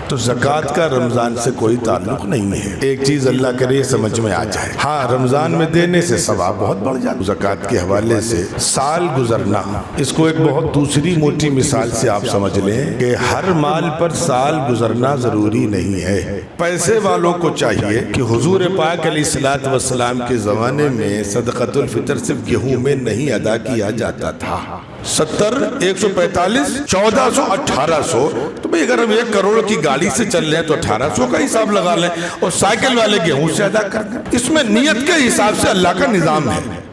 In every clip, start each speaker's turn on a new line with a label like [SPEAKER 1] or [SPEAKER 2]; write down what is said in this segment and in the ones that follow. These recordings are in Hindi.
[SPEAKER 1] तो ज़कात का रमज़ान से कोई ताल्लुक नहीं है। एक चीज़ अल्लाह करे समझ में आ जाए, हाँ रमज़ान में देने से सवाब बहुत बढ़ जाता है। ज़कात के हवाले से साल गुजरना, इसको एक बहुत दूसरी मोटी मिसाल से आप समझ लें कि हर माल पर साल गुजरना ज़रूरी नहीं है। पैसे वालों को चाहिए कि हुजूर पाक अलैहिस्सलातु वस्सलाम के ज़माने में सदक़तुल फ़ितर सिर्फ गेहूं में नहीं अदा किया जाता था। 70, 145, 1400, 1800, तो भाई अगर हम 1 करोड़ की गाड़ी से चल रहे हैं तो 1800 का हिसाब लगा लें और साइकिल वाले गेहूं से अदा कर। इसमें नियत के हिसाब से अल्लाह का निजाम है।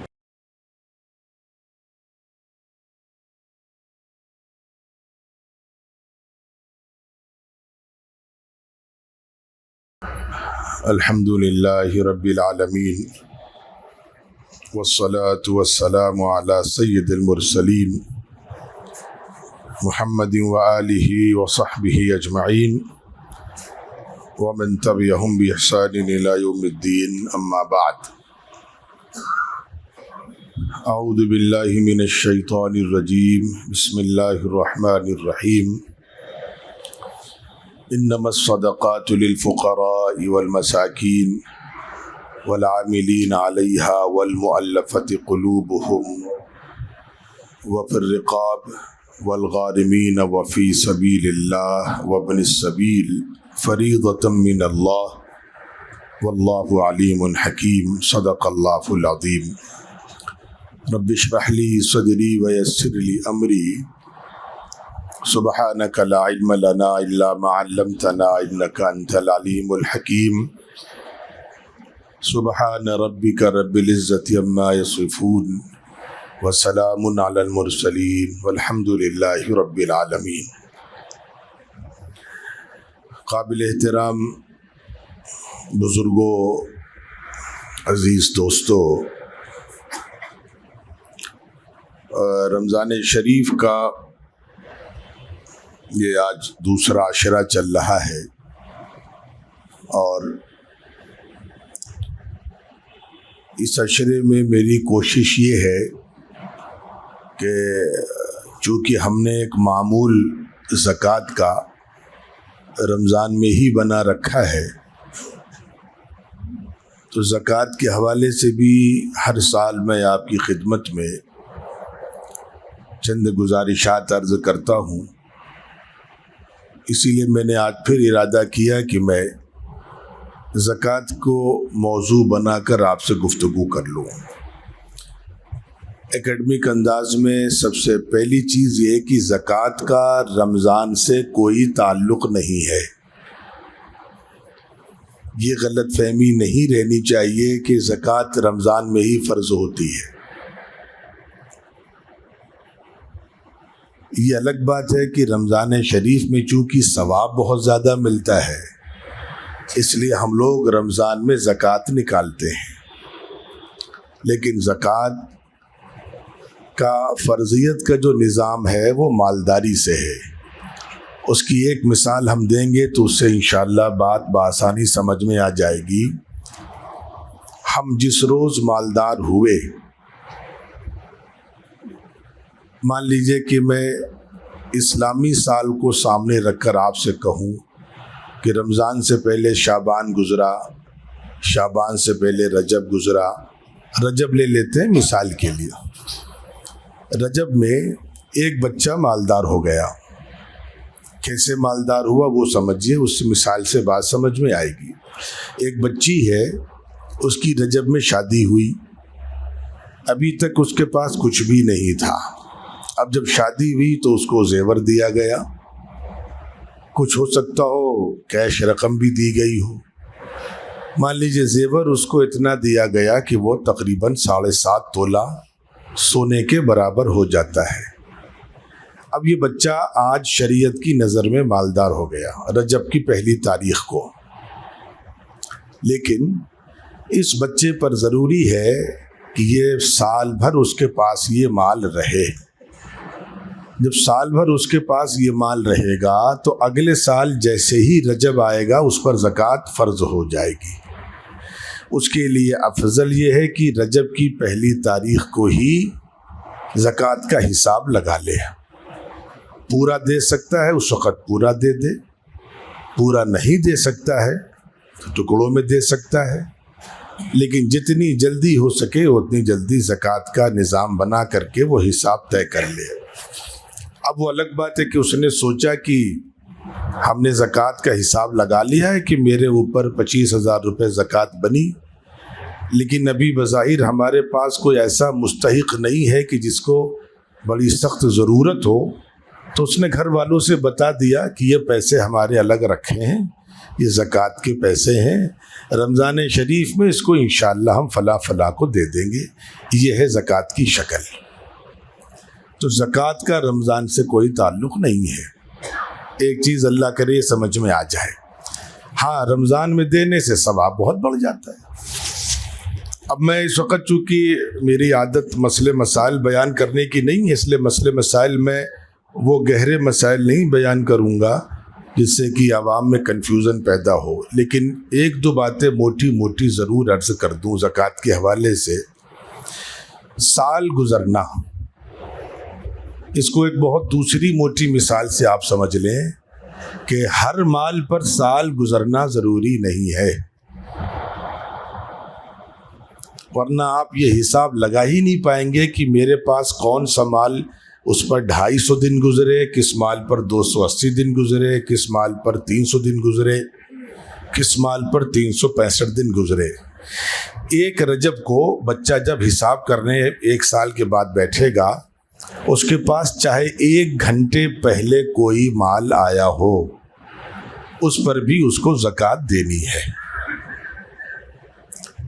[SPEAKER 1] अल्हम्दुलिल्लाहि रब्बिल आलमीन वस्सलातु वस्सलामु अला सय्यिदिल मुरसलीन मुहम्मदिन व आलिहि व सहबिहि अजमईन व मन तबिअहुम बि इहसानिन इला यौमिद्दीन, अम्मा बाद। अऊज़ु बिल्लाहि मिनश शैतानिर रजीम, बिस्मिल्लाहिर रहमानिर रहीम। इन्नमस सदक़ातु लिल फ़ुक़राइ वल मसाकीन वल आमिलीन अलैहा वल मुअल्लफ़ति क़ुलूबुहुम व फ़िर रिक़ाब वल गारिमीन व फ़ी सबीलिल्लाह व इब्निस सबील फ़रीदतम मिनल्लाह वल्लाहु अलीमुन हकीम। सदक़ल्लाहुल अज़ीम। रब्बि इश्रह ली सदरी व यस्सिर ली अमरी सुब्हानक ला इल्म लना इल्ला मा अल्लमतना इन्नका अंतल अलीमुल हकीम। सुब्हान रब्बिका रब्बिल इज़्ज़ति अम्मा यसिफून व सलामुन अलल मुरसलीन वल्हम्दुलिल्लाहि रब्बिल आलमीन। काबिल एहतराम बुज़ुर्गों, अज़ीज़ दोस्तों, रमज़ान शरीफ का ये आज दूसरा अशरा चल रहा है और इस अशरे में मेरी कोशिश ये है कि चूँकि हमने एक मामूल ज़कात का रमज़ान में ही बना रखा है, तो ज़कात के हवाले से भी हर साल मैं आपकी खिदमत में चंद गुजारिशात अर्ज़ करता हूँ। इसीलिए मैंने आज फिर इरादा किया कि मैं ज़कात को मौजू बनाकर आपसे गुफ्तगू कर लूँ। एकेडमिक अंदाज में सबसे पहली चीज़ ये कि ज़कात का रमज़ान से कोई ताल्लुक़ नहीं है। ये गलत फहमी नहीं रहनी चाहिए कि ज़कात रमज़ान में ही फ़र्ज़ होती है। ये अलग बात है कि रमज़ान शरीफ में चूँकि सवाब बहुत ज़्यादा मिलता है, इसलिए हम लोग रमज़ान में ज़कात निकालते हैं। लेकिन ज़कात का फ़र्ज़ियत का जो निज़ाम है वो मालदारी से है। उसकी एक मिसाल हम देंगे तो उससे इंशाअल्लाह बात बआसानी समझ में आ जाएगी। हम जिस रोज़ मालदार हुए, मान लीजिए कि मैं इस्लामी साल को सामने रखकर आपसे कहूँ कि रमज़ान से पहले शाबान गुज़रा, शाबान से पहले रजब गुज़रा। रजब ले लेते हैं मिसाल के लिए। रजब में एक बच्चा मालदार हो गया। कैसे मालदार हुआ वो समझिए, उस मिसाल से बात समझ में आएगी। एक बच्ची है, उसकी रजब में शादी हुई, अभी तक उसके पास कुछ भी नहीं था। अब जब शादी हुई तो उसको जेवर दिया गया, कुछ हो सकता हो कैश रकम भी दी गई हो। मान लीजिए जेवर उसको इतना दिया गया कि वो तकरीबन 7.5 तोला सोने के बराबर हो जाता है। अब ये बच्चा आज शरीयत की नज़र में मालदार हो गया रजब की पहली तारीख को। लेकिन इस बच्चे पर ज़रूरी है कि ये साल भर उसके पास ये माल रहे। जब साल भर उसके पास ये माल रहेगा तो अगले साल जैसे ही रजब आएगा उस पर ज़कात फ़र्ज़ हो जाएगी। उसके लिए अफजल ये है कि रजब की पहली तारीख को ही ज़कात का हिसाब लगा ले। पूरा दे सकता है उस वक़्त पूरा दे दे, पूरा नहीं दे सकता है तो टुकड़ों में दे सकता है, लेकिन जितनी जल्दी हो सके उतनी जल्दी ज़कात का निज़ाम बना करके वो हिसाब तय कर ले। अब वो अलग बात है कि उसने सोचा कि हमने ज़कात का हिसाब लगा लिया है कि मेरे ऊपर 25,000 रुपये ज़कात बनी, लेकिन अभी बज़ाहिर हमारे पास कोई ऐसा मुस्तहिक नहीं है कि जिसको बड़ी सख्त ज़रूरत हो, तो उसने घर वालों से बता दिया कि ये पैसे हमारे अलग रखे हैं, ये ज़कात के पैसे हैं, रमज़ान शरीफ में इसको इंशाअल्लाह हम फ़ला फ़ला को दे देंगे। ये है ज़कात की शक्ल। तो ज़कात का रमज़ान से कोई ताल्लुक़ नहीं है। एक चीज़ अल्लाह करे समझ में आ जाए, हाँ, रमज़ान में देने से सवाब बहुत बढ़ जाता है। अब मैं इस वक्त चूँकि मेरी आदत मसले मसाइल बयान करने की नहीं है, इसलिए मसले मसाइल में वो गहरे मसाइल नहीं बयान करूँगा जिससे कि आवाम में कन्फ्यूज़न पैदा हो, लेकिन एक दो बातें मोटी मोटी ज़रूर अर्ज़ कर दूँ ज़कात के हवाले से। साल गुज़रना, इसको एक बहुत दूसरी मोटी मिसाल से आप समझ लें कि हर माल पर साल गुज़रना ज़रूरी नहीं है, वरना आप ये हिसाब लगा ही नहीं पाएंगे कि मेरे पास कौन सा माल उस पर 250 दिन गुजरे, किस माल पर 280 दिन गुजरे, किस माल पर 300 दिन गुजरे, किस माल पर 365 दिन गुजरे। एक रजब को बच्चा जब हिसाब करने 1 साल के बाद बैठेगा, उसके पास चाहे 1 घंटे पहले कोई माल आया हो, उस पर भी उसको ज़कात देनी है।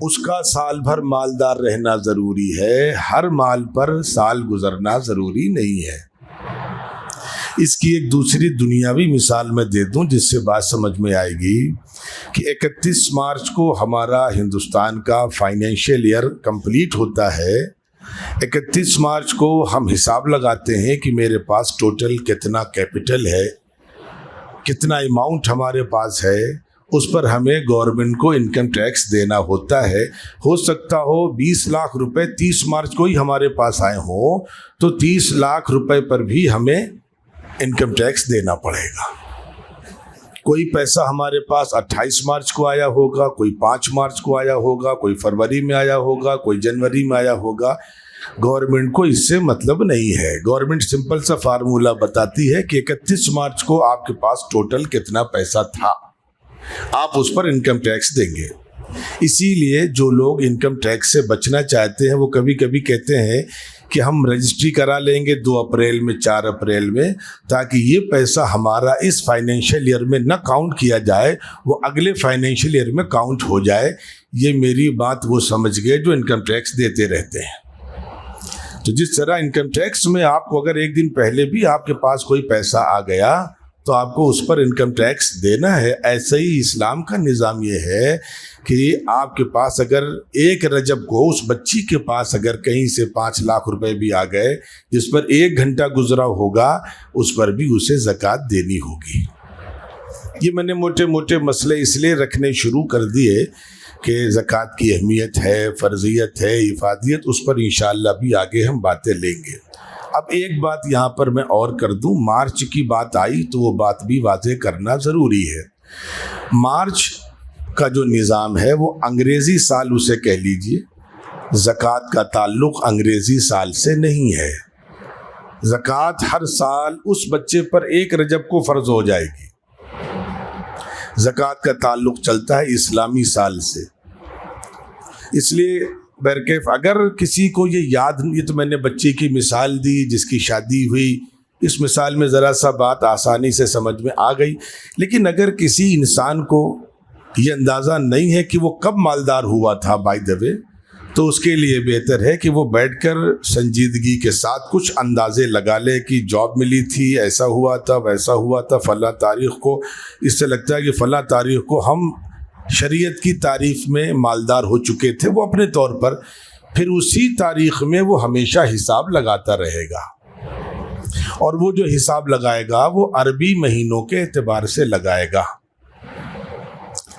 [SPEAKER 1] उसका साल भर मालदार रहना ज़रूरी है, हर माल पर साल गुज़रना ज़रूरी नहीं है। इसकी एक दूसरी दुनियावी मिसाल मैं दे दूं जिससे बात समझ में आएगी कि 31 मार्च को हमारा हिंदुस्तान का फाइनेंशियल ईयर कंप्लीट होता है। 31 मार्च को हम हिसाब लगाते हैं कि मेरे पास टोटल कितना कैपिटल है, कितना अमाउंट हमारे पास है, उस पर हमें गवर्नमेंट को इनकम टैक्स देना होता है। हो सकता हो 20 लाख रुपए 30 मार्च को ही हमारे पास आए हों, तो 30 लाख रुपए पर भी हमें इनकम टैक्स देना पड़ेगा। कोई पैसा हमारे पास 28 मार्च को आया होगा, कोई 5 मार्च को आया होगा, कोई फरवरी में आया होगा, कोई जनवरी में आया होगा। गवर्नमेंट को इससे मतलब नहीं है। गवर्नमेंट सिंपल सा फार्मूला बताती है कि 31 मार्च को आपके पास टोटल कितना पैसा था, आप उस पर इनकम टैक्स देंगे। इसीलिए जो लोग इनकम टैक्स से बचना चाहते हैं वो कभी कभी कहते हैं कि हम रजिस्ट्री करा लेंगे 2 अप्रैल में, 4 अप्रैल में, ताकि ये पैसा हमारा इस फाइनेंशियल ईयर में न काउंट किया जाए, वो अगले फाइनेंशियल ईयर में काउंट हो जाए। ये मेरी बात वो समझ गए जो इनकम टैक्स देते रहते हैं। तो जिस तरह इनकम टैक्स में आपको अगर 1 दिन पहले भी आपके पास कोई पैसा आ गया तो आपको उस पर इनकम टैक्स देना है, ऐसे ही इस्लाम का निज़ाम ये है कि आपके पास अगर 1 रजब को उस बच्ची के पास अगर कहीं से 5 लाख रुपए भी आ गए जिस पर 1 घंटा गुजरा होगा, उस पर भी उसे ज़कात देनी होगी। ये मैंने मोटे मोटे मसले इसलिए रखने शुरू कर दिए कि ज़कात की अहमियत है, फ़र्ज़ियत है, इफ़ादियत, उस पर इंशाअल्लाह भी आगे हम बातें लेंगे। अब एक बात यहाँ पर मैं और कर दूँ, मार्च की बात आई तो वो बात भी वाज़ेह करना ज़रूरी है। मार्च का जो निज़ाम है वो अंग्रेज़ी साल उसे कह लीजिए, ज़कात का ताल्लुक़ अंग्रेज़ी साल से नहीं है। ज़कात हर साल उस बच्चे पर 1 रजब को फ़र्ज़ हो जाएगी। ज़कात का ताल्लुक़ चलता है इस्लामी साल से। इसलिए बरकैफ अगर किसी को ये याद, ये तो मैंने बच्चे की मिसाल दी जिसकी शादी हुई, इस मिसाल में ज़रा सा बात आसानी से समझ में आ गई, लेकिन अगर किसी इंसान को ये अंदाज़ा नहीं है कि वो कब मालदार हुआ था बाय द वे, तो उसके लिए बेहतर है कि वो बैठकर संजीदगी के साथ कुछ अंदाज़े लगा ले कि जॉब मिली थी, ऐसा हुआ था, वैसा हुआ था, फ़ला तारीख़ को, इससे लगता है कि फ़ला तारीख़ को हम शरीयत की तारीफ़ में मालदार हो चुके थे, वो अपने तौर पर, फिर उसी तारीख़ में वो हमेशा हिसाब लगाता रहेगा। और वो जो हिसाब लगाएगा वो अरबी महीनों के एतबार से लगाएगा,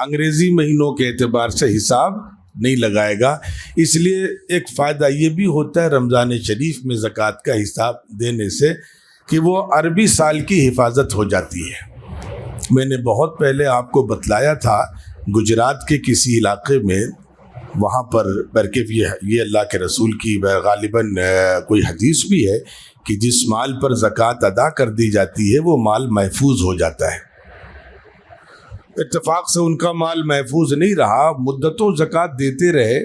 [SPEAKER 1] अंग्रेज़ी महीनों के एतबार से हिसाब नहीं लगाएगा। इसलिए एक फ़ायदा ये भी होता है रमज़ान शरीफ में ज़कात का हिसाब देने से कि वो अरबी साल की हिफाजत हो जाती है। मैंने बहुत पहले आपको बतलाया था, गुजरात के किसी इलाके में, वहाँ पर कैफ ये अल्लाह के रसूल की गालिबन कोई हदीस भी है कि जिस माल पर ज़कात अदा कर दी जाती है वो माल महफूज हो जाता है। इत्तेफाक से उनका माल महफूज नहीं रहा, मुद्दतों ज़कात देते रहे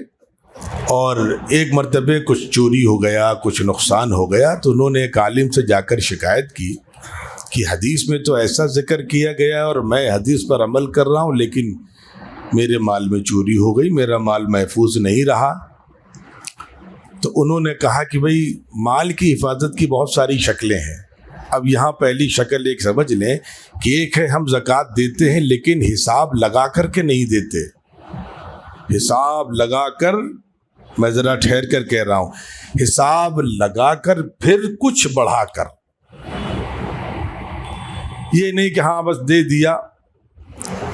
[SPEAKER 1] और एक मरतबे कुछ चोरी हो गया, कुछ नुकसान हो गया, तो उन्होंने एक आलिम से जाकर शिकायत की कि हदीस में तो ऐसा जिक्र किया गया और मैं हदीस पर अमल कर रहा हूँ, लेकिन मेरे माल में चोरी हो गई, मेरा माल महफूज नहीं रहा। तो उन्होंने कहा कि भाई माल की हिफाजत की बहुत सारी शक्लें हैं। अब यहाँ पहली शक्ल एक समझ लें कि एक है हम ज़कात देते हैं लेकिन हिसाब लगा कर के नहीं देते। हिसाब लगा कर, मैं ज़रा ठहर कर कह रहा हूँ, हिसाब लगा कर फिर कुछ बढ़ा कर, ये नहीं कि हाँ बस दे दिया।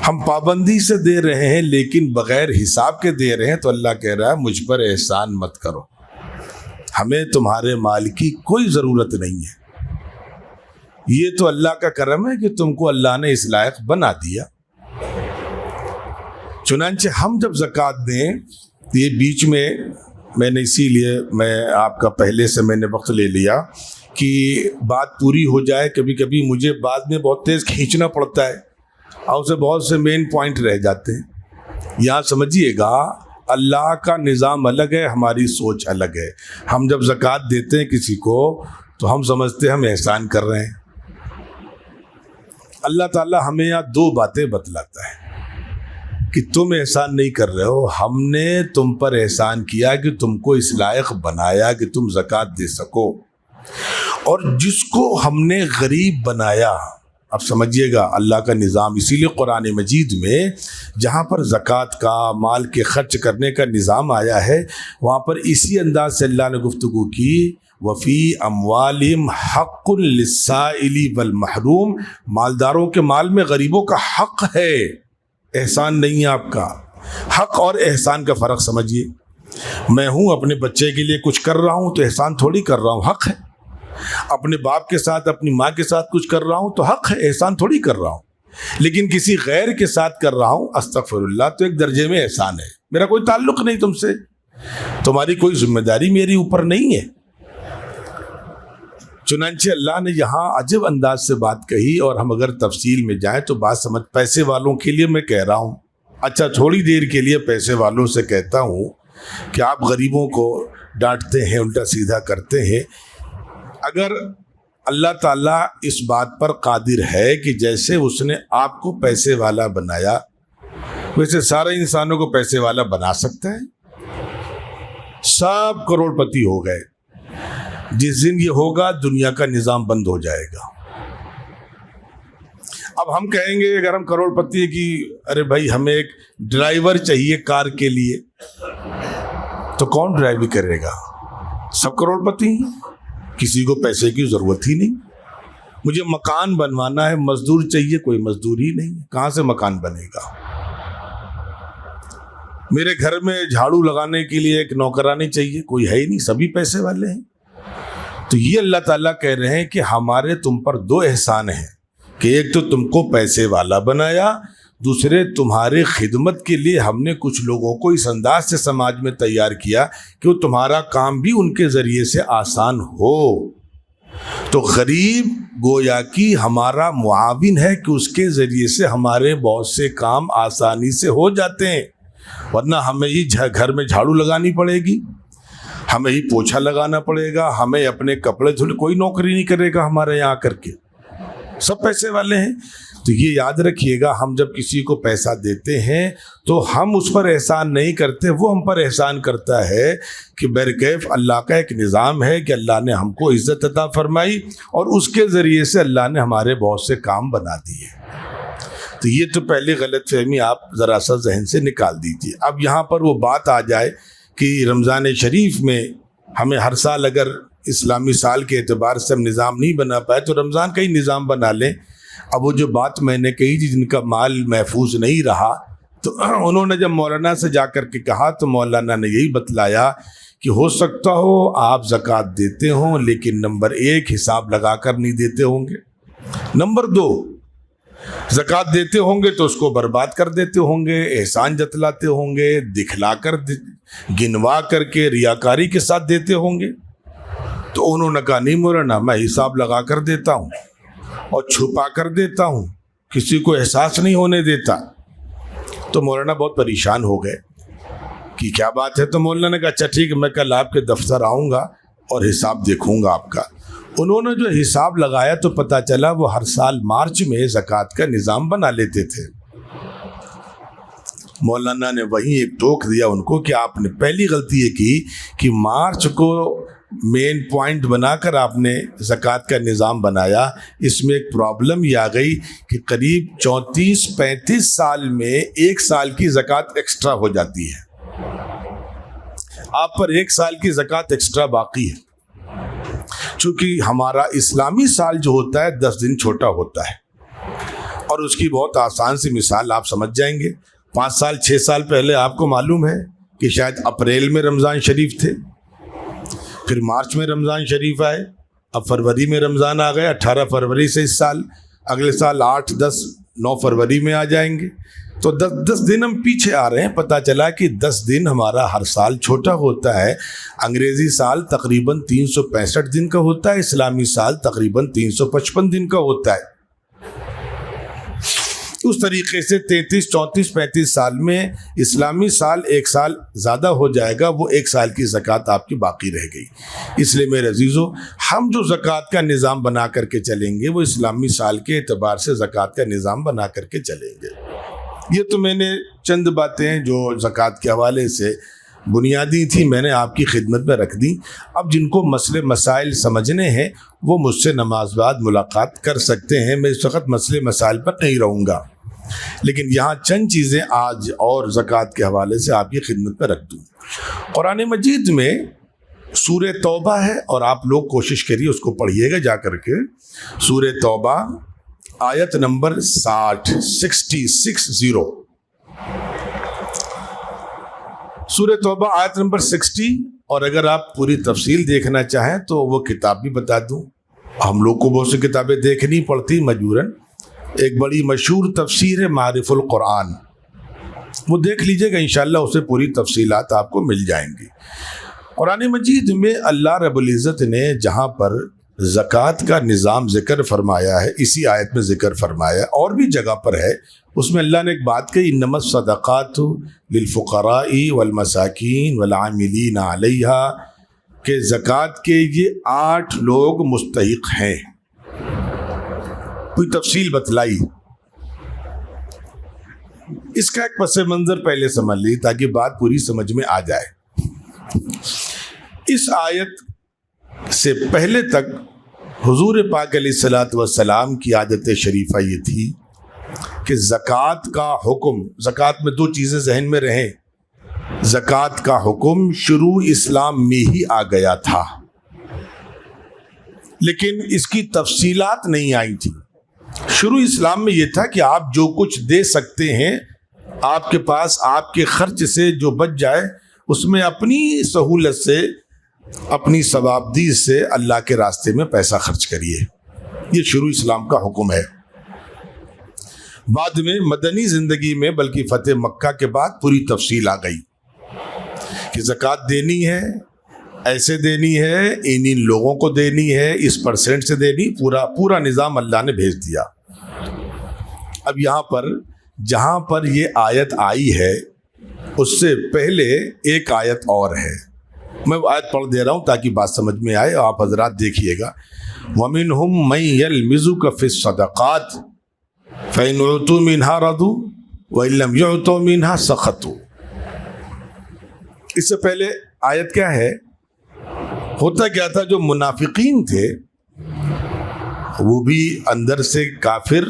[SPEAKER 1] हम पाबंदी से दे रहे हैं लेकिन बगैर हिसाब के दे रहे हैं, तो अल्लाह कह रहा है मुझ पर एहसान मत करो, हमें तुम्हारे माल की कोई ज़रूरत नहीं है। ये तो अल्लाह का करम है कि तुमको अल्लाह ने इस लायक बना दिया। चुनांचे हम जब ज़कात दें, ये बीच में मैंने इसीलिए मैं आपका पहले से मैंने वक्त ले लिया कि बात पूरी हो जाए। कभी कभी मुझे बाद में बहुत तेज़ खींचना पड़ता है और उसे बहुत से मेन पॉइंट रह जाते हैं। यहाँ समझिएगा, अल्लाह का निज़ाम अलग है, हमारी सोच अलग है। हम जब ज़कात देते हैं किसी को तो हम समझते हैं हम एहसान कर रहे हैं। अल्लाह ताला हमें यहाँ दो बातें बतलाता है कि तुम एहसान नहीं कर रहे हो, हमने तुम पर एहसान किया कि तुमको इस लायक बनाया कि तुम ज़कात दे सको। और जिसको हमने गरीब बनाया, अब समझिएगा अल्लाह का निज़ाम, इसीलिए कुरान मजीद में जहाँ पर ज़कात का, माल के खर्च करने का निज़ाम आया है, वहाँ पर इसी अंदाज से अल्लाह ने गुफ्तगू की, वफ़ी अम्वालिम हक़्क़ुन लिस्साइली वल महरूम, मालदारों के माल में गरीबों का हक़ है, एहसान नहीं है आपका। हक़ और एहसान का फ़र्क समझिए। मैं हूँ अपने बच्चे के लिए कुछ कर रहा हूँ तो एहसान थोड़ी कर रहा हूँ, हक़ है। अपने बाप के साथ, अपनी माँ के साथ कुछ कर रहा हूँ तो हक़ है, एहसान थोड़ी कर रहा हूँ। लेकिन किसी गैर के साथ कर रहा हूँ, अस्तगफिरुल्लाह, तो एक दर्जे में एहसान है। मेरा कोई ताल्लुक़ नहीं तुमसे, तुम्हारी कोई जिम्मेदारी मेरी ऊपर नहीं है। चुनांचे अल्लाह ने यहाँ अजब अंदाज से बात कही, और हम अगर तफसील में जाएं तो बात समझ, पैसे वालों के लिए मैं कह रहा हूँ, अच्छा थोड़ी देर के लिए पैसे वालों से कहता हूँ कि आप गरीबों को डांटते हैं, उल्टा सीधा करते हैं। अगर अल्लाह ताला इस बात पर कादिर है कि जैसे उसने आपको पैसे वाला बनाया वैसे सारे इंसानों को पैसे वाला बना सकता है, सब करोड़पति हो गए, जिस दिन ये होगा दुनिया का निज़ाम बंद हो जाएगा। अब हम कहेंगे अगर हम करोड़पति की, अरे भाई हमें एक ड्राइवर चाहिए कार के लिए, तो कौन ड्राइव करेगा? सब करोड़पति हैं, किसी को पैसे की ज़रूरत ही नहीं। मुझे मकान बनवाना है, मजदूर चाहिए, कोई मजदूर ही नहीं, कहाँ से मकान बनेगा? मेरे घर में झाड़ू लगाने के लिए एक नौकरानी चाहिए, कोई है ही नहीं, सभी पैसे वाले हैं। तो ये अल्लाह ताला कह रहे हैं कि हमारे तुम पर दो एहसान हैं कि एक तो तुमको पैसे वाला बनाया, दूसरे तुम्हारे खिदमत के लिए हमने कुछ लोगों को इस अंदाज से समाज में तैयार किया कि वो तुम्हारा काम भी उनके ज़रिए से आसान हो। तो गरीब गोया कि हमारा मुआविन है कि उसके ज़रिए से हमारे बहुत से काम आसानी से हो जाते हैं, वरना हमें ही घर में झाड़ू लगानी पड़ेगी, हमें ही पोछा लगाना पड़ेगा, हमें अपने कपड़े धुलने, कोई नौकरी नहीं करेगा हमारे यहाँ करके, सब पैसे वाले हैं। तो ये याद रखिएगा, हम जब किसी को पैसा देते हैं तो हम उस पर एहसान नहीं करते, वो हम पर एहसान करता है कि बरकैफ अल्लाह का एक निज़ाम है कि अल्लाह ने हमको इज़्ज़त अता फरमाई और उसके ज़रिए से अल्लाह ने हमारे बहुत से काम बना दिए। तो ये तो पहली गलतफहमी आप ज़रा सा जहन से निकाल दीजिए। अब यहाँ पर वो बात आ जाए कि रमज़ान शरीफ में हमें हर साल अगर इस्लामी साल के एतबार से हम निज़ाम नहीं बना पाए तो रमज़ान का ही निज़ाम बना लें। अब वो जो बात मैंने कही थी जिनका माल महफूज नहीं रहा, तो उन्होंने जब मौलाना से जा कर के कहा तो मौलाना ने यही बतलाया कि हो सकता हो आप ज़कात देते हों लेकिन नंबर 1 हिसाब लगा कर नहीं देते होंगे, नंबर 2 ज़कात देते होंगे तो उसको बर्बाद कर देते होंगे, एहसान जतलाते होंगे, दिखलाकर गिनवा करके रियाकारी के साथ देते होंगे। तो उन्होंने कहा नहीं मौलाना, मैं हिसाब लगा कर देता हूँ और छुपा कर देता हूँ, किसी को एहसास नहीं होने देता। तो मौलाना बहुत परेशान हो गए कि क्या बात है। तो मौलाना ने कहा अच्छा ठीक है, मैं कल आपके दफ्तर आऊँगा और हिसाब देखूँगा आपका। उन्होंने जो हिसाब लगाया तो पता चला वो हर साल मार्च में ज़कात का निज़ाम बना लेते थे। मौलाना ने वहीं एक टोक दिया उनको कि आपने पहली गलती ये की कि मार्च को मेन पॉइंट बनाकर आपने ज़कात का निज़ाम बनाया। इसमें एक प्रॉब्लम ये आ गई कि करीब 34-35 साल में एक साल की ज़कात एक्स्ट्रा हो जाती है। आप पर एक साल की ज़कात एक्स्ट्रा बाकी है। चूँकि हमारा इस्लामी साल जो होता है 10 दिन छोटा होता है, और उसकी बहुत आसान सी मिसाल आप समझ जाएंगे। 5 साल 6 साल पहले आपको मालूम है कि शायद अप्रैल में रमज़ान शरीफ थे, फिर मार्च में रमज़ान शरीफ आए, अब फरवरी में रमज़ान आ गए। 18 फरवरी से इस साल, अगले साल 8, 10, 9 फरवरी में आ जाएंगे। तो 10 दिन हम पीछे आ रहे हैं। पता चला कि 10 दिन हमारा हर साल छोटा होता है। अंग्रेज़ी साल तकरीबन 365 दिन का होता है, इस्लामी साल तकरीबन 355 दिन का होता है। उस तरीके से 33, 34, 35 साल में इस्लामी साल एक साल ज़्यादा हो जाएगा, वो एक साल की ज़कात आपकी बाकी रह गई। इसलिए मेरे अजीज़ों, हम जो ज़कात का निज़ाम बना करके चलेंगे वो इस्लामी साल के एतबार से ज़कात का निज़ाम बना करके चलेंगे। ये तो मैंने चंद बातें जो ज़कात के हवाले से बुनियादी थी मैंने आपकी खिदमत में रख दी। अब जिनको मसले मसाइल समझने हैं वो मुझसे नमाज बाद मुलाकात कर सकते हैं। मैं इस वक्त मसले मसाइल पर नहीं रहूँगा, लेकिन यहाँ चंद चीज़ें आज और ज़कात के हवाले से आपकी खिदमत में रख दूँ। कुरान मजीद में सूरह तौबा है और आप लोग कोशिश करिए उसको पढ़िएगा जा करके। सूरह तौबा आयत नंबर 60 सूरह तौबा आयत नंबर 60। और अगर आप पूरी तफसील देखना चाहें तो वो किताब भी बता दूं। हम लोग को बहुत सी किताबें देखनी पड़ती मजबूरन। एक बड़ी मशहूर तफसीर है मारिफुल कुरान, वो देख लीजिएगा, इंशाल्लाह उसे पूरी तफसीलात आपको मिल जाएंगी। कुरान मजीद में अल्लाह रब्बुल इज़्ज़त ने जहाँ पर ज़कात का निज़ाम ज़िक्र फरमाया है, इसी आयत में ज़िक्र फरमाया, और भी जगह पर है, उसमें अल्लाह ने एक बात कही, इन्नमस सदक़ातु लिलफ़ुक़राई वल मसाकीन वल आमिलीन अलैहा, के ज़कात के ये 8 लोग मुस्तहिक़ हैं। कोई तफसील बतलाई, इसका एक पस मंज़र पहले समझ ली ताकि बात पूरी समझ में आ जाए। इस आयत से पहले तक हुजूर पाक अलैहिस्सलातु वस्सलाम की आदत शरीफा ये थी कि ज़कात का हुक्म, ज़कात में 2 चीज़ें जहन में रहें, ज़कात का हुक्म शुरू इस्लाम में ही आ गया था, लेकिन इसकी तफसीलात नहीं आई थी। शुरू इस्लाम में ये था कि आप जो कुछ दे सकते हैं, आपके पास आपके खर्च से जो बच जाए उसमें अपनी सहूलत से, अपनी सवाबदी से अल्लाह के रास्ते में पैसा खर्च करिए। ये शुरू इस्लाम का हुक्म है। बाद में मदनी ज़िंदगी में, बल्कि फ़तेह मक्का के बाद पूरी तफसील आ गई कि ज़कात देनी है, ऐसे देनी है, इन लोगों को देनी है, इस परसेंट से देनी, पूरा निज़ाम अल्लाह ने भेज दिया। अब यहाँ पर जहाँ पर ये आयत आई है उससे पहले एक आयत और है, मैं वो आयत पढ़ दे रहा हूँ ताकि बात समझ में आए। आप हजरात देखिएगा, वमिनहुम मन यल्मिज़ुका फ़िस्सदक़ात फ़इन उतू मिन्हा रदू व इन लम युतू मिन्हा सख़तू। इससे पहले आयत क्या है, होता क्या था, जो मुनाफिकीन थे वो भी अंदर से काफिर,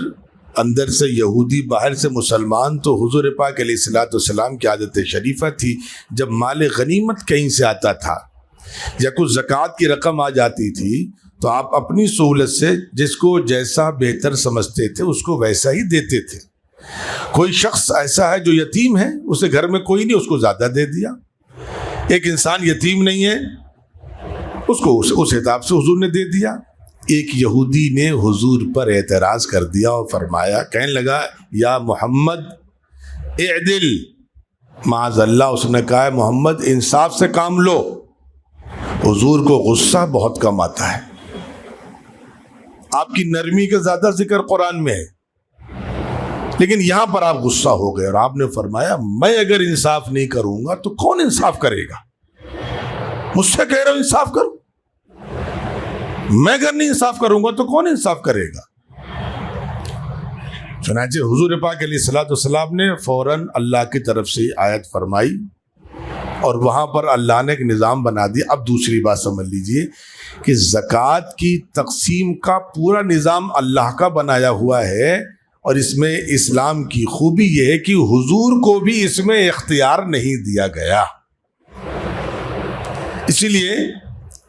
[SPEAKER 1] अंदर से यहूदी, बाहर से मुसलमान। तो हुजूर पाक अलैहिस्सलाम की आदत शरीफा थी, जब माल गनीमत कहीं से आता था या कुछ ज़कात की रकम आ जाती थी तो आप अपनी सहूलत से जिसको जैसा बेहतर समझते थे उसको वैसा ही देते थे। कोई शख्स ऐसा है जो यतीम है, उसे घर में कोई नहीं, उसको ज़्यादा दे दिया। एक इंसान यतीम नहीं है, उसको उस हिसाब से हुजूर ने दे दिया। एक यहूदी ने हुजूर पर एतराज़ कर दिया और फरमाया, कहने लगा, या मोहम्मद इअदिल, माज़अल्लाह, उसने कहा, मोहम्मद इंसाफ से काम लो। हुजूर को गुस्सा बहुत कम आता है, आपकी नरमी का ज्यादा जिक्र कुरान में है, लेकिन यहां पर आप गुस्सा हो गए और आपने फरमाया, मैं अगर इंसाफ नहीं करूंगा तो कौन इंसाफ करेगा? मुझसे कह रहे हो इंसाफ करो, मैं अगर नहीं इंसाफ करूंगा तो कौन इंसाफ करेगा? चुनांचे हुजूर पाक अलैहिस्सलाम ने फौरन अल्लाह की तरफ से आयत फरमाई और वहां पर अल्लाह ने एक निज़ाम बना दिया। अब दूसरी बात समझ लीजिए कि ज़कात की तकसीम का पूरा निज़ाम अल्लाह का बनाया हुआ है और इसमें इस्लाम की खूबी यह है कि हुजूर को भी इसमें इख्तियार नहीं दिया गया। इसीलिए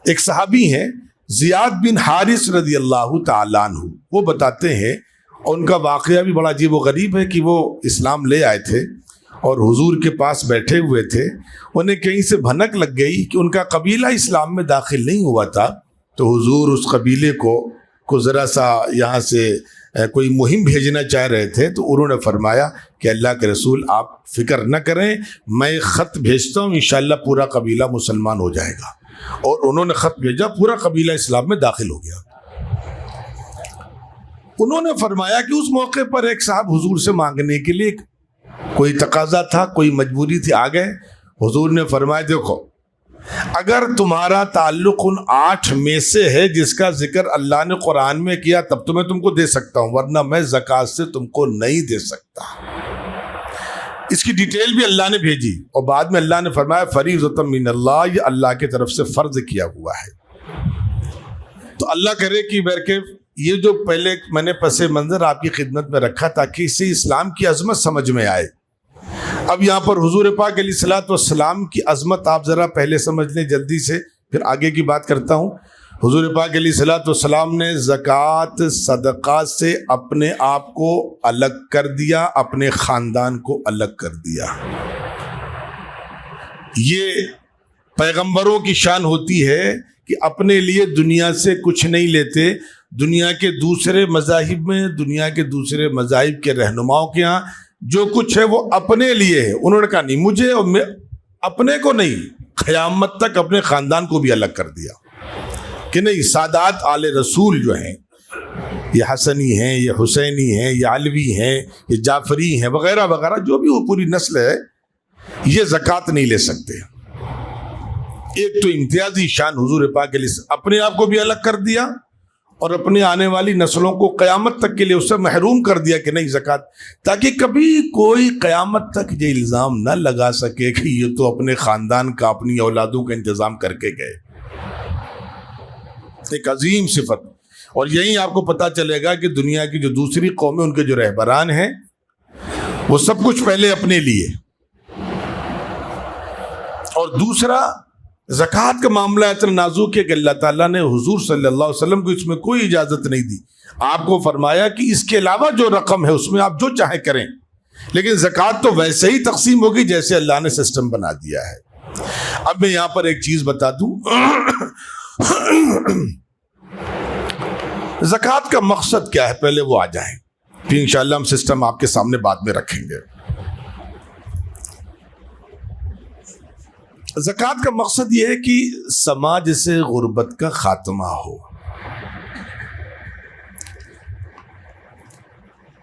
[SPEAKER 1] एक सहाबी हैं ज़ियाद बिन हारिस रज़ी अल्लाह तआला अन्हु, वो बताते हैं, और उनका वाक़या भी बड़ा अजीब व गरीब है कि वो इस्लाम ले आए थे और हुजूर के पास बैठे हुए थे। उन्हें कहीं से भनक लग गई कि उनका कबीला इस्लाम में दाखिल नहीं हुआ था, तो हुजूर उस कबीले को ज़रा सा यहाँ से कोई मुहिम भेजना चाह रहे थे। तो उन्होंने फरमाया कि अल्लाह के रसूल, आप फ़िक्र न करें, मैं ख़त भेजता हूँ, इंशाअल्लाह पूरा कबीला मुसलमान हो जाएगा। और उन्होंने ख़त भेजा, पूरा कबीला इस्लाम में दाखिल हो गया। उन्होंने फरमाया कि उस मौके पर एक साहब हुजूर से मांगने के लिए कोई तकाजा था, कोई मजबूरी थी, आ गए। हुजूर ने फरमाया, देखो, अगर तुम्हारा ताल्लुक उन 8 में से है जिसका जिक्र अल्लाह ने कुरान में किया, तब तो मैं तुमको दे सकता हूं, वरना मैं ज़कात से तुमको नहीं दे सकता। इसकी डिटेल भी अल्लाह ने भेजी और बाद में अल्लाह ने फरमाया, फरीज़तम मिनल्लाह, ये अल्लाह की तरफ से फ़र्ज किया हुआ है। तो अल्लाह करे कि बरके ये जो पहले मैंने पसे मंजर आपकी खिदमत में रखा ताकि इससे इस्लाम की अजमत समझ में आए। अब यहाँ पर हुजूर पाक अलैहिस्सलाम की अजमत आप ज़रा पहले समझ लें जल्दी से, फिर आगे की बात करता हूँ। हुजूर पाक अलैहिस्सलाम ने ज़कात सदक़ा से अपने आप को अलग कर दिया, अपने ख़ानदान को अलग कर दिया। ये पैगंबरों की शान होती है कि अपने लिए दुनिया से कुछ नहीं लेते। दुनिया के दूसरे मज़ाहिब में, दुनिया के दूसरे मज़ाहिब के रहनुमाओं के यहाँ जो कुछ है वो अपने लिए है। उन्होंने कहा नहीं, मुझे और मैं अपने को नहीं, क़यामत तक अपने ख़ानदान को भी अलग कर दिया कि नहीं, सादात आले रसूल जो हैं, ये हसनी हैं, ये हुसैनी हैं, ये अलवी हैं, ये जाफरी हैं, वगैरह वगैरह, जो भी वो पूरी नस्ल है, ये ज़कात नहीं ले सकते। एक तो इम्तियाजी शान हुजूर पाक अपने आप को भी अलग कर दिया और अपने आने वाली नस्लों को क़यामत तक के लिए उससे महरूम कर दिया कि नहीं ज़कात, ताकि कभी कोई क़यामत तक ये इल्ज़ाम न लगा सके कि ये तो अपने ख़ानदान का, अपनी औलादों का इंतज़ाम करके गए। एक अजीम सिफत। और यही आपको पता चलेगा कि दुनिया की जो दूसरी कौमें, उनके जो रहबरान हैं, वो सब कुछ पहले अपने लिए। और दूसरा, ज़कात का मामला इतना नाजुक है कि अल्लाह ताला ने हुजूर सल्लल्लाहु अलैहि वसल्लम को इसमें कोई इजाज़त नहीं दी। आपको फरमाया कि इसके अलावा जो रकम है उसमें आप जो चाहे करें, लेकिन ज़कात तो वैसे ही तकसीम होगी जैसे अल्लाह ने सिस्टम बना दिया है। अब मैं यहाँ पर एक चीज़ बता दूँ, ज़कात का मकसद क्या है, पहले वो आ जाए, फिर इंशाअल्लाह हम सिस्टम आपके सामने बाद में रखेंगे। ज़कात का मकसद ये है कि समाज से गुर्बत का खात्मा हो।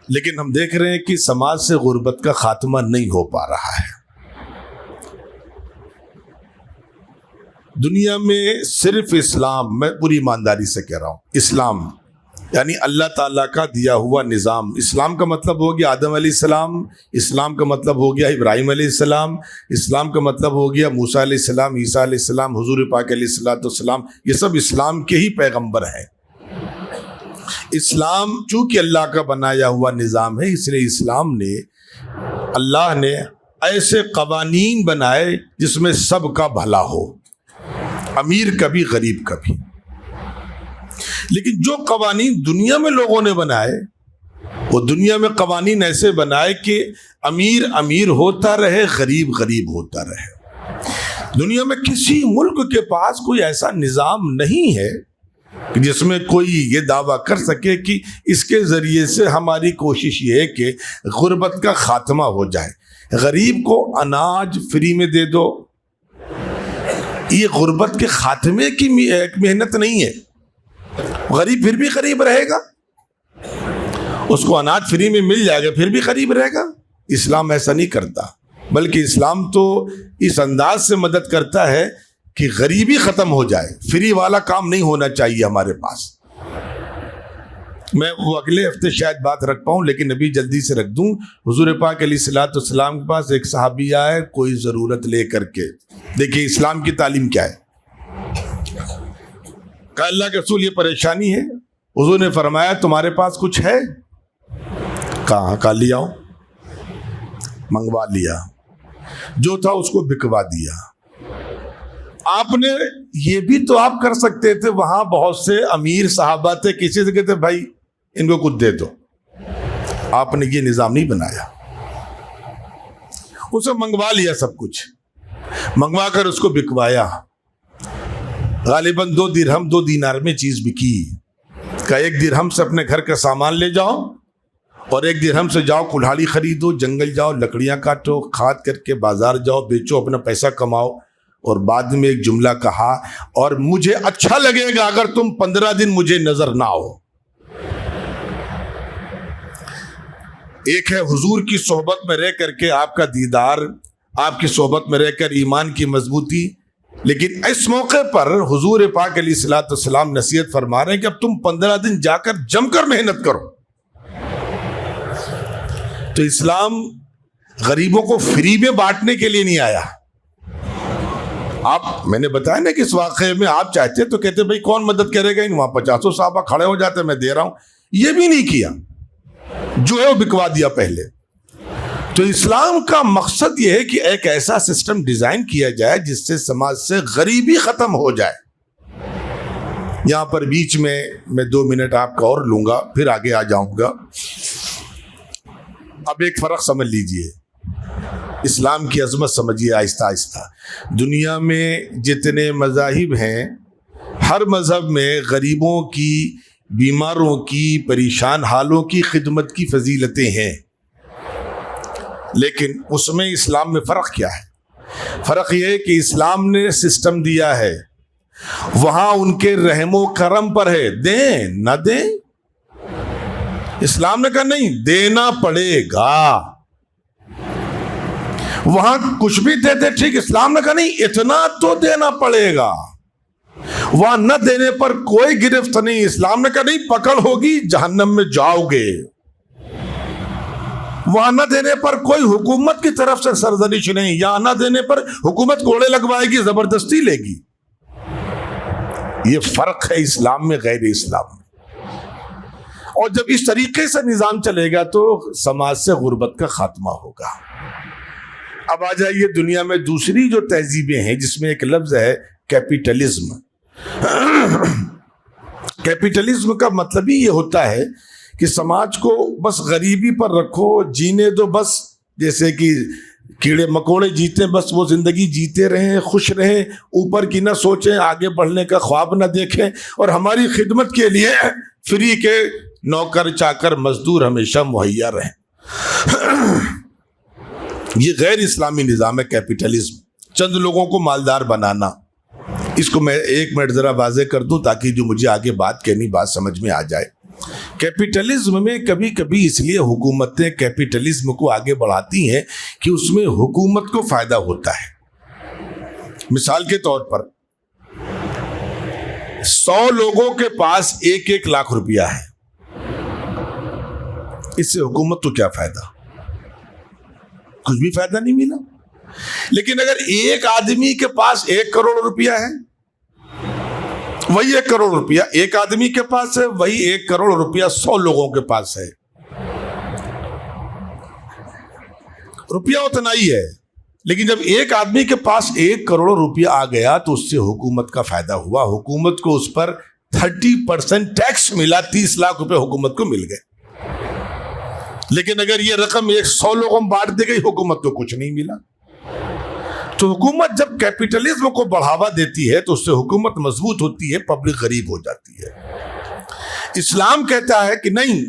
[SPEAKER 1] लेकिन हम देख रहे हैं कि समाज से गुर्बत का खात्मा नहीं हो पा रहा है। दुनिया में सिर्फ इस्लाम, मैं पूरी ईमानदारी से कह रहा हूँ, इस्लाम यानी अल्लाह ताला का दिया हुआ निज़ाम। इस्लाम का मतलब हो गया आदम अलैहिस्सलाम, इस्लाम का मतलब हो गया इब्राहिम अलैहिस्सलाम, इस्लाम का मतलब हो गया मूसा अलैहिस्सलाम, ईसा अलैहिस्सलाम, हुजूर पाक अलैहिस्सलाम, ये सब इस्लाम के ही पैगंबर हैं। इस्लाम चूँकि अल्लाह का बनाया हुआ निज़ाम है, इसलिए इस्लाम ने, अल्लाह ने ऐसे कवानीन बनाए जिसमें सबका भला हो, अमीर का भी गरीब का भी। लेकिन जो कवानीन दुनिया में लोगों ने बनाए, वो दुनिया में कवानीन ऐसे बनाए कि अमीर अमीर होता रहे, गरीब गरीब होता रहे। दुनिया में किसी मुल्क के पास कोई ऐसा निज़ाम नहीं है जिसमें कोई ये दावा कर सके कि इसके ज़रिए से हमारी कोशिश ये है कि गुर्बत का खात्मा हो जाए। गरीब को अनाज फ्री में दे दो, ये गुर्बत के खात्मे की मेहनत नहीं है। गरीब फिर भी गरीब रहेगा, उसको अनाज फ्री में मिल जाएगा, फिर भी गरीब रहेगा। इस्लाम ऐसा नहीं करता, बल्कि इस्लाम तो इस अंदाज से मदद करता है कि गरीबी ख़त्म हो जाए। फ्री वाला काम नहीं होना चाहिए हमारे पास। मैं वो अगले हफ्ते शायद बात रख पाऊँ, लेकिन अभी जल्दी से रख दूँ। हुजूर पाक अलैहिस्सलाम के पास एक सहाबी आया कोई ज़रूरत ले करके। देखिए इस्लाम की तालीम क्या है। कहा अल्लाह के रसूल ये परेशानी है। हुजूर ने फरमाया तुम्हारे पास कुछ है? कहा लिया आओ। मंगवा लिया, जो था उसको बिकवा दिया। आपने ये भी तो आप कर सकते थे, वहां बहुत से अमीर सहाबा थे, किसी से कहते भाई इनको कुछ दे दो। आपने ये निज़ाम नहीं बनाया, उसे मंगवा लिया, सब कुछ मंगवा कर उसको बिकवाया। गालिबन 2 दिरहम 2 दीनार में चीज बिकी। का 1 दिरहम से अपने घर का सामान ले जाओ और 1 दिरहम से जाओ कुल्हाड़ी खरीदो, जंगल जाओ, लकड़ियां काटो, खाद करके बाजार जाओ, बेचो, अपना पैसा कमाओ। और बाद में एक जुमला कहा, और मुझे अच्छा लगेगा अगर तुम 15 दिन मुझे नजर ना हो। एक है हुजूर की सोहबत में रह करके आपका दीदार, आपकी सोहबत में रहकर ईमान की मजबूती, लेकिन इस मौके पर हुजूर पाक अलैहिस्सलाम नसीहत फरमा रहे हैं कि अब तुम 15 दिन जाकर जमकर मेहनत करो। तो इस्लाम गरीबों को फ्री में बांटने के लिए नहीं आया। आप, मैंने बताया ना कि इस वाक़े में आप चाहते तो कहते भाई कौन मदद करेगा, इन वहां 50 साहबा खड़े हो जाते, मैं दे रहा हूं। ये भी नहीं किया, जो है वो बिकवा दिया पहले। तो इस्लाम का मकसद ये है कि एक ऐसा सिस्टम डिजाइन किया जाए जिससे समाज से गरीबी खत्म हो जाए। यहां पर बीच में मैं 2 मिनट आपका और लूंगा, फिर आगे आ जाऊंगा। अब एक फर्क समझ लीजिए, इस्लाम की अजमत समझिए आहिस्ता आहिस्ता। दुनिया में जितने मज़ाहिब हैं, हर मज़हब में गरीबों की, बीमारों की, परेशान हालों की खिदमत की फजीलतें हैं, लेकिन उसमें इस्लाम में फ़र्क क्या है? फ़र्क यह है कि इस्लाम ने सिस्टम दिया है, वहाँ उनके रहमो करम पर है, दें न दें। इस्लाम ने कहा नहीं, देना पड़ेगा। वहां कुछ भी देते ठीक, इस्लाम ने कहा नहीं, इतना तो देना पड़ेगा। वहां न देने पर कोई गिरफ्त नहीं। इस्लाम ने कहा नहीं, पकड़ होगी, जहन्नम में जाओगे। वहां न देने पर कोई हुकूमत की तरफ से सरजनिश नहीं, या न देने पर हुकूमत कोड़े लगवाएगी, जबरदस्ती लेगी। ये फर्क है इस्लाम में गैर इस्लाम में। और जब इस तरीके से निजाम चलेगा तो समाज से गुर्बत का खात्मा होगा। अब आ जाइए दुनिया में दूसरी जो तहजीबें हैं, जिसमें एक लफ्ज है कैपिटलिज्म। कैपिटलिज्म का मतलब ही ये होता है कि समाज को बस गरीबी पर रखो, जीने दो, बस जैसे कि कीड़े मकोड़े जीते, बस वो जिंदगी जीते रहें, खुश रहें, ऊपर की ना सोचें, आगे बढ़ने का ख्वाब ना देखें, और हमारी खिदमत के लिए फ्री के नौकर चाकर मजदूर हमेशा मुहैया रहें। ये गैर इस्लामी निज़ाम है कैपिटलिज्म, चंद लोगों को मालदार बनाना। इसको मैं 1 मिनट ज़रा वाज़े कर दूं ताकि जो मुझे आगे बात कहनी बात समझ में आ जाए। कैपिटलिज्म में कभी कभी इसलिए हुकूमतें कैपिटलिज्म को आगे बढ़ाती हैं कि उसमें हुकूमत को फ़ायदा होता है। मिसाल के तौर पर 100 लोगों के पास 1-1 लाख रुपया है, इससे हुकूमत को क्या फ़ायदा? कुछ भी फायदा नहीं मिला। लेकिन अगर एक आदमी के पास 1 करोड़ रुपया है, वही 1 करोड़ रुपया एक आदमी के पास है, वही 1 करोड़ रुपया 100 लोगों के पास है, रुपया उतना ही है। लेकिन जब एक आदमी के पास 1 करोड़ रुपया आ गया तो उससे हुकूमत का फायदा हुआ। हुकूमत को उस पर 30% टैक्स मिला, 30 लाख रुपए हुकूमत को मिल गए। लेकिन अगर ये रकम 100 लोगों में बांट दी गई, हुकूमत को कुछ नहीं मिला। तो हुकूमत जब कैपिटलिज्म को बढ़ावा देती है तो उससे हुकूमत मजबूत होती है, पब्लिक गरीब हो जाती है। इस्लाम कहता है कि नहीं,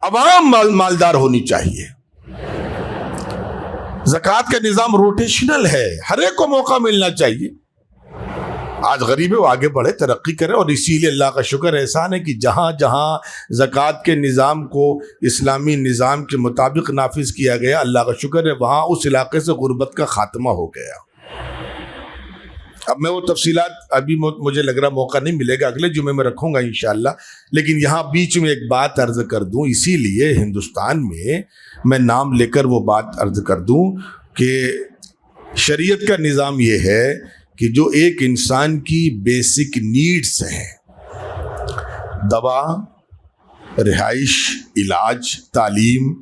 [SPEAKER 1] अवाम मालदार होनी चाहिए। ज़कात का निज़ाम रोटेशनल है, हर एक को मौका मिलना चाहिए। आज गरीब है वो आगे बढ़े, तरक्की करे, और इसीलिए अल्लाह का शुक्र एहसान है कि जहाँ जहाँ ज़कात के निज़ाम को इस्लामी निज़ाम के मुताबिक नाफिज किया गया, अल्लाह का शुक्र है वहाँ उस इलाके से गुर्बत का खात्मा हो गया। अब मैं वो तफसीलात अभी मुझे लग रहा मौका नहीं मिलेगा, अगले जुमे में रखूँगा इंशाअल्लाह। लेकिन यहाँ बीच में एक बात अर्ज़ कर दूँ, इसीलिए हिंदुस्तान में मैं नाम लेकर वो बात अर्ज़ कर दूँ कि शरीयत का निज़ाम ये है कि जो एक इंसान की बेसिक नीड्स हैं, दवा, रिहाइश, इलाज, तालीम,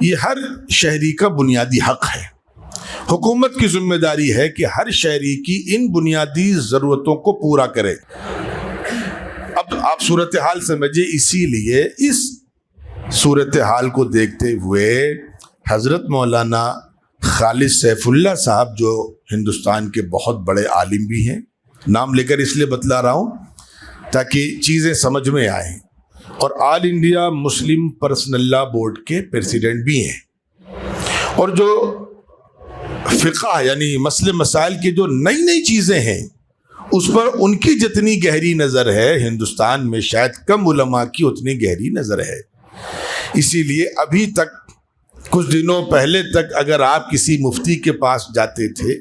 [SPEAKER 1] ये हर शहरी का बुनियादी हक है। हुकूमत की जिम्मेदारी है कि हर शहरी की इन बुनियादी ज़रूरतों को पूरा करे। अब आप सूरत हाल समझिए, इसीलिए इस सूरत हाल को देखते हुए हज़रत मौलाना खालिद सैफुल्लाह साहब, जो हिंदुस्तान के बहुत बड़े आलिम भी हैं, नाम लेकर इसलिए बतला रहा हूँ ताकि चीज़ें समझ में आएँ, और all India Muslim personal law board के प्रेसिडेंट भी हैं, और जो फ़िक़्ह यानी मसले मसाइल की जो नई नई चीज़ें हैं उस पर उनकी जितनी गहरी नज़र है, हिंदुस्तान में शायद कम उलमा की उतनी गहरी नज़र है। इसीलिए अभी तक, कुछ दिनों पहले तक, अगर आप किसी मुफ्ती के पास जाते थे,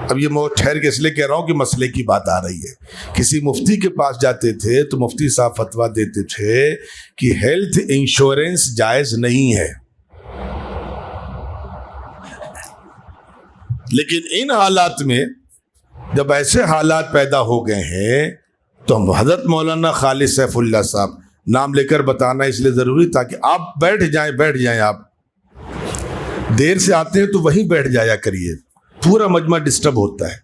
[SPEAKER 1] अब ये मैं ठहर के इसलिए कह रहा हूँ कि मसले की बात आ रही है, किसी मुफ्ती के पास जाते थे तो मुफ्ती साहब फतवा देते थे कि हेल्थ इंश्योरेंस जायज़ नहीं है। लेकिन इन हालात में, जब ऐसे हालात पैदा हो गए हैं, तो हम हज़रत मौलाना खालिद सैफुल्लाह साहब, नाम लेकर बताना इसलिए ज़रूरी ताकि आप बैठ जाएं। आप देर से आते हैं तो वहीं बैठ जाया करिए, पूरा मजमा डिस्टर्ब होता है।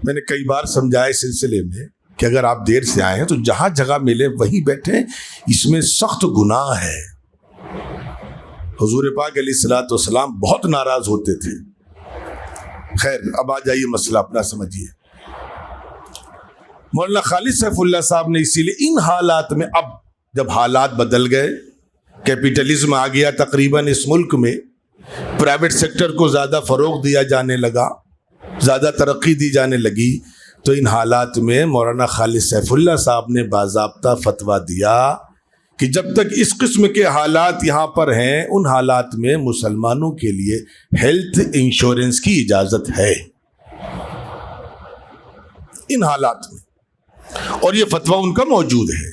[SPEAKER 1] मैंने कई बार समझाया इस सिलसिले में कि अगर आप देर से आए हैं तो जहाँ जगह मिले वहीं बैठें, इसमें सख्त गुनाह है। हुजूर पाक अलैहिस्सलातु वस्सलाम बहुत नाराज होते थे। खैर, अब आ जाइए मसला अपना समझिए। मौलाना खालिद सैफुल्लाह साहब ने इसीलिए इन हालात में, अब जब हालात बदल गए, कैपिटलिज्म आ गया तकरीबन इस मुल्क में, प्राइवेट सेक्टर को ज़्यादा फ़रोग दिया जाने लगा, ज़्यादा तरक्की दी जाने लगी, तो इन हालात में मौलाना खालिद सैफुल्लाह साहब ने बाज़ाब्ता फतवा दिया कि जब तक इस किस्म के हालात यहाँ पर हैं, उन हालात में मुसलमानों के लिए हेल्थ इंश्योरेंस की इजाज़त है, इन हालात में। और ये फतवा उनका मौजूद है।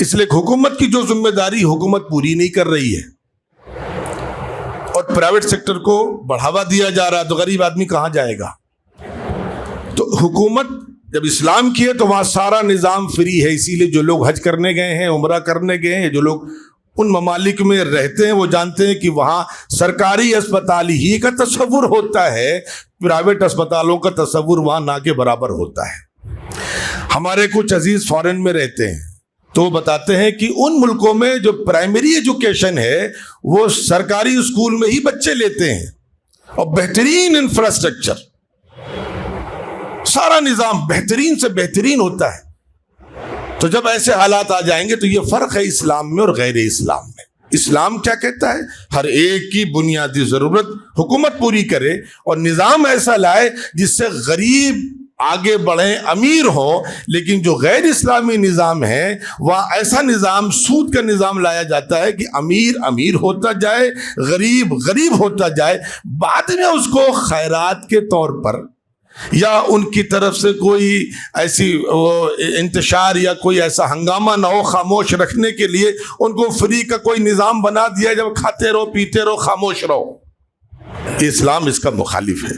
[SPEAKER 1] इसलिए हुकूमत की जो जिम्मेदारी हुकूमत पूरी नहीं कर रही है और प्राइवेट सेक्टर को बढ़ावा दिया जा रहा है, तो गरीब आदमी कहाँ जाएगा? तो हुकूमत जब इस्लाम की है तो वहाँ सारा निज़ाम फ्री है। इसीलिए जो लोग हज करने गए हैं, उम्रा करने गए हैं, जो लोग उन ममालिक में रहते हैं, वो जानते हैं कि वहाँ सरकारी अस्पताल ही का तस्वुर होता है, प्राइवेट अस्पतालों का तस्वुर वहाँ ना के बराबर होता है। हमारे कुछ अजीज फॉरेन में रहते हैं तो बताते हैं कि उन मुल्कों में जो प्राइमरी एजुकेशन है वो सरकारी स्कूल में ही बच्चे लेते हैं, और बेहतरीन इंफ्रास्ट्रक्चर, सारा निज़ाम बेहतरीन से बेहतरीन होता है। तो जब ऐसे हालात आ जाएंगे तो ये फ़र्क है इस्लाम में और गैर इस्लाम में। इस्लाम क्या कहता है? हर एक की बुनियादी ज़रूरत हुकूमत पूरी करे और निज़ाम ऐसा लाए जिससे गरीब आगे बढ़े, अमीर हो। लेकिन जो गैर इस्लामी निज़ाम है वह ऐसा निज़ाम, सूद का निज़ाम लाया जाता है कि अमीर अमीर होता जाए, गरीब गरीब होता जाए, बाद में उसको खैरात के तौर पर या उनकी तरफ से कोई ऐसी इंतशार या कोई ऐसा हंगामा ना हो, खामोश रखने के लिए उनको फ्री का कोई निज़ाम बना दिया, जब खाते रहो पीते रहो खामोश रहो। इस्लाम इसका मुखालिफ है,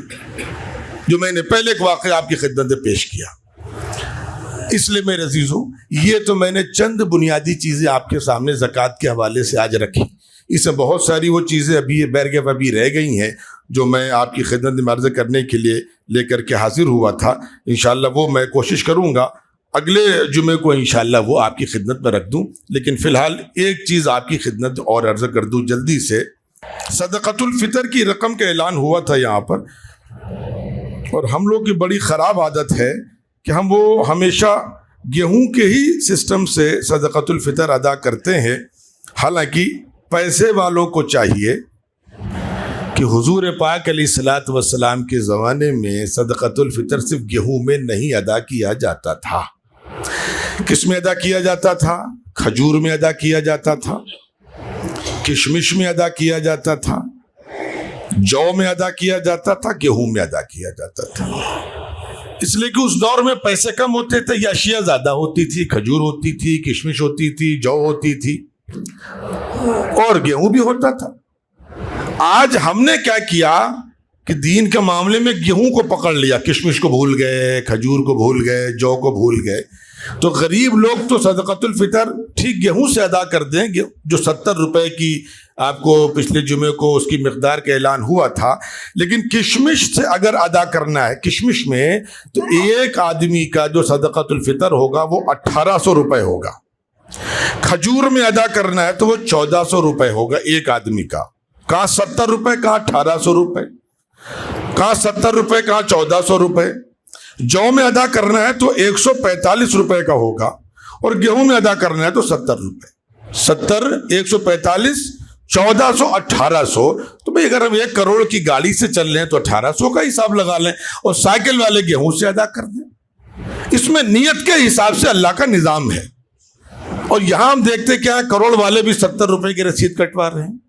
[SPEAKER 1] जो मैंने पहले एक वाक़या आपकी खिदमत में पेश किया। इसलिए मेरे अजीज़ों, ये तो मैंने चंद बुनियादी चीज़ें आपके सामने ज़कात के हवाले से आज रखी। इसमें बहुत सारी वो चीज़ें अभी बैरगेफ अभी रह गई हैं जो मैं आपकी खिदमत में अर्ज़ करने के लिए लेकर के हाजिर हुआ था। इंशाअल्लाह वो मैं कोशिश करूँगा अगले जुमे को इंशाअल्लाह वो आपकी खिदमत में रख दूँ। लेकिन फ़िलहाल एक चीज़ आपकी खिदमत और अर्ज़ कर दूँ जल्दी से। सदक़तुल फ़ितर की रकम का ऐलान हुआ था यहाँ पर, और हम लोग की बड़ी ख़राब आदत है कि हम वो हमेशा गेहूं के ही सिस्टम से सदक़तुल फ़ितर अदा करते हैं। हालांकि पैसे वालों को चाहिए कि हुजूर पाक अलैहिस्सलातु वस्सलाम के ज़माने में सदक़तुल फ़ितर सिर्फ गेहूं में नहीं अदा किया जाता था। किस में अदा किया जाता था? खजूर में अदा किया जाता था, किशमिश में अदा किया जाता था, जौ में अदा किया जाता था, गेहूं में अदा किया जाता था। इसलिए कि उस दौर में पैसे कम होते थे, ये अशिया ज़्यादा होती थी, खजूर होती थी, किशमिश होती थी, जौ होती थी और गेहूं भी होता था। आज हमने क्या किया कि दीन के मामले में गेहूं को पकड़ लिया, किशमिश को भूल गए, खजूर को भूल गए, जौ को भूल गए। तो गरीब लोग तो सदक़तुल फ़ितर ठीक गेहूं से अदा कर देंगे, जो 70 रुपए की आपको पिछले जुमे को उसकी मिक़दार का ऐलान हुआ था। लेकिन किशमिश से अगर अदा करना है, किशमिश में, तो एक आदमी का जो सदक़तुल फ़ितर होगा वो 1800 रुपये होगा। खजूर में अदा करना है तो वो 1400 रुपये होगा एक आदमी का। कहाँ 70 रुपये, कहाँ 1800 रुपये, कहाँ 70 रुपये, कहाँ 1400 रुपये। जौ में अदा करना है तो 145 रुपये का होगा, और गेहूं में अदा करना है तो 70 रुपये। 70, 145, 1400, 1800। तो भाई अगर हम 1 करोड़ की गाड़ी से चल रहे हैं तो 1800 का हिसाब लगा लें, और साइकिल वाले गेहूं से अदा कर दें। इसमें नियत के हिसाब से अल्लाह का निज़ाम है। और यहां हम देखते क्या है, करोड़ वाले भी 70 रुपये की रसीद कटवा रहे हैं।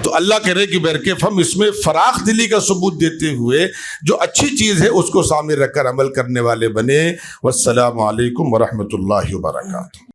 [SPEAKER 1] तो अल्लाह करे कि बरकत हम इसमें फराख दिली का सबूत देते हुए जो अच्छी चीज़ है उसको सामने रखकर अमल करने वाले बने। वस्सलामु अलैकुम वरहमतुल्लाहि वबरकातुहू।